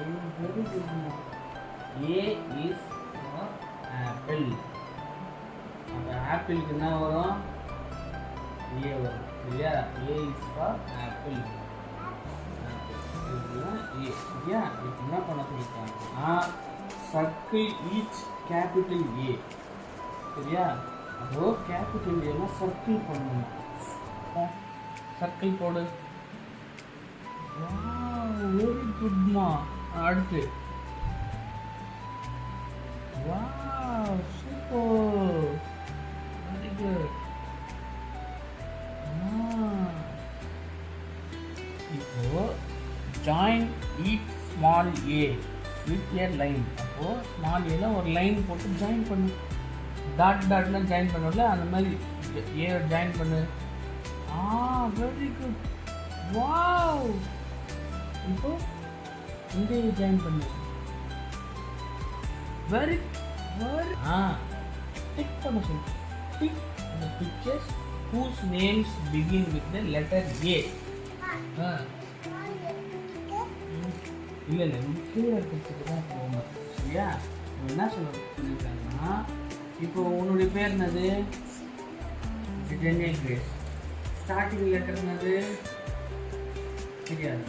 very good. A is for apple. அந்த ஆப்பிளுக்கு என்ன வரும்? A வரும். சரியா? A is for apple. இதுதான் A. சரியா? இப்போ என்ன பண்ண சொல்லிருக்காங்க? Circle each capital A. சரியா? அப்போ கேபிட்டல் ஏனா சர்க்கிள் பண்ணணும். சர்க்கிள் போடு. வாவ், வெரி குட்மா. அடுத்து வாவ், சூப்பர், வெரி குட். இப்போ join each small A with A line. அப்போ ஸ்மால் ஏல ஒரு லைன் போட்டு ஜாயின் பண்ணு. டாட் டாட்னா ஜாயின் பண்ணல, அந்த மாதிரி ஏ ஜாயின் பண்ணு. Very good. வாவ், இப்போ இங்கே ஜாயின் பண்ணு. வெரி வெரி டிக் பண்ண சொல்லு. Tick the pictures whose names begin with the letter A. இல்லை கீழே இருக்கிறதுக்கு தான் போகணும். சரியா? என்ன சொல்லியிருக்காங்கன்னா, இப்போ உன்னுடைய பேர் என்னது? ஜென்யா கிரேஸ். ஸ்டார்டிங் லெட்டர் என்னது? தெரியாது.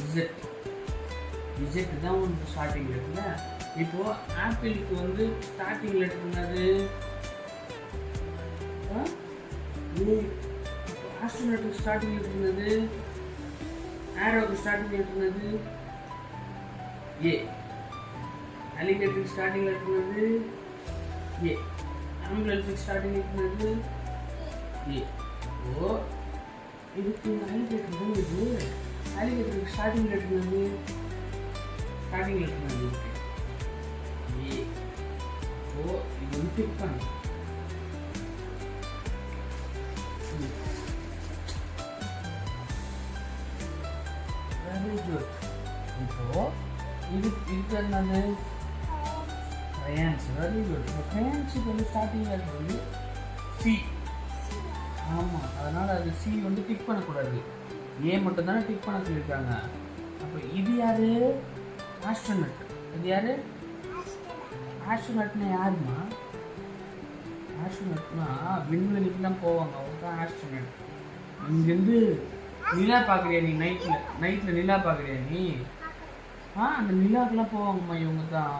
இசட். இசட் தான் உனக்கு ஸ்டார்டிங் லெட்டர். இப்போ ஆப்பிளுக்கு வந்து ஸ்டார்டிங் லெட்டர் என்னது? ஆஸ்ட்ரோனட்டுக்கு ஸ்டார்டிங் லெட்டர் என்னது? ஆரோக்கு ஸ்டார்டிங் லெட்டர் என்னது? ஏ. அலிகேட்டருக்கு ஸ்டார்டிங் லெட்டர் என்னது? ஏ. ஆம்புலன்ஸுக்கு ஸ்டார்டிங் லெட்டர் என்னது? ஏ. ஓ, இதுக்கு அலிகேட்டர் தான் இது. அலிகேட்டருக்கு ஸ்டார்டிங் லெட்டர் என்னது? ஸ்டார்டிங் லெட்டர் என்னது? ஏ. ஓ, இது வந்து பிக் பண்ணு. Very good. இப்போ இதுக்கு என்னது? crayons. Very good. இப்போ crayonsக்கு வந்து ஸ்டார்டிங் லெட்டர் வந்து சி. ஆமாம், அதனால் அது சி வந்து டிக் பண்ணக்கூடாது. ஏ மட்டும் தானே டிக் பண்ண சொல்லியிருக்காங்க. அப்போ இது யாரு? ஆஸ்ட்ரோனட். இது யாரு? ஆஸ்ட்ரோனட்னா யாருமா? ஆஸ்ட்ரோனட்னா விண்வெளிக்குலாம் போவாங்க, அவங்க தான் ஆஸ்ட்ரோனட். இங்கேருந்து நிலா பார்க்குறியா நீ? நைட்டில் நிலா பார்க்குறியா நீ? அந்த நிலாவுக்குலாம் போவாங்கம்மா, இவங்க தான்.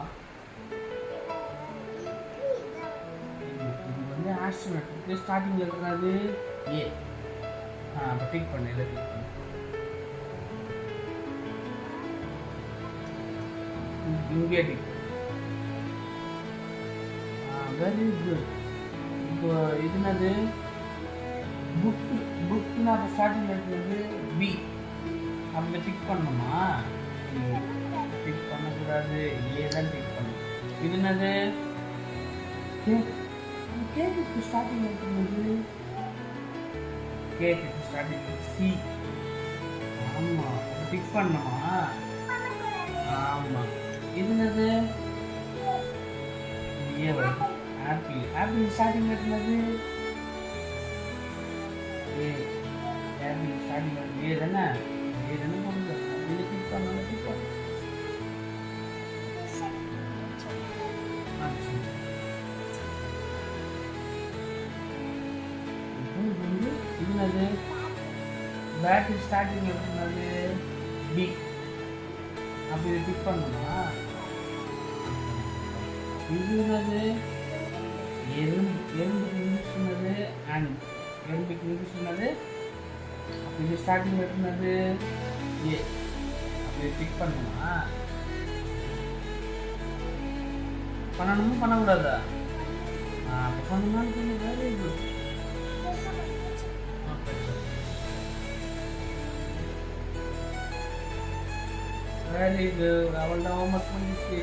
இது வந்து ஆஸ்ட்ரோனட். ஸ்டார்டிங்கில் இருக்கிறது ஏ. அப்போ டிக் பண்ணு, இதை டிக் பண்ணு. இங்கே டிக். Very good. இப்போ இது என்னது? புக்குன்னா அப்போ ஸ்டார்டிங் இருக்கிறது பி. அப்போ டிக் பண்ணணுமா? டிக் பண்ணக்கூடாது, ஏ தான் டிக் பண்ணணும். இது என்னது? கேக்கு ஸ்டார்டிங் இருக்கிறது கேக்கு ஸ்டார்டிங் சி. ஆமாம், அப்போ டிக் பண்ணணுமா? ஆமாம். இது என்னது? ஏ வருது. ஆப்பிள். ஆப்பிள் ஸ்டார்டிங் இருக்கிறது ஏ. ஆப்பிள் ஸ்டார்டிங் வருது ஏ தானே? ஏ தானே பண்ணுது. இதை டிக் பண்ணணும், டிக் பண்ணு. இது என்னது? பேட்டரி ஸ்டார்டிங் இருக்கிறது பி. அப்படி இதை டிக் பண்ணணுமா? இது என்னது? எறும்புக்கு இங்கிலீஷ் என்னது? அண்ட். எறும்புக்கு இங்கிலீஷ் என்னது? அப்போ இது ஸ்டார்டிங் இருக்கிறது ஏ. அப்படி டிக் பண்ணணுமா? பண்ணணுமா பண்ணக்கூடாதா? அப்போ பண்ணணும்னு சொல்லி. Very good. Very good. அவள்தான் ஹோம்ஒர்க் பண்ணிச்சு.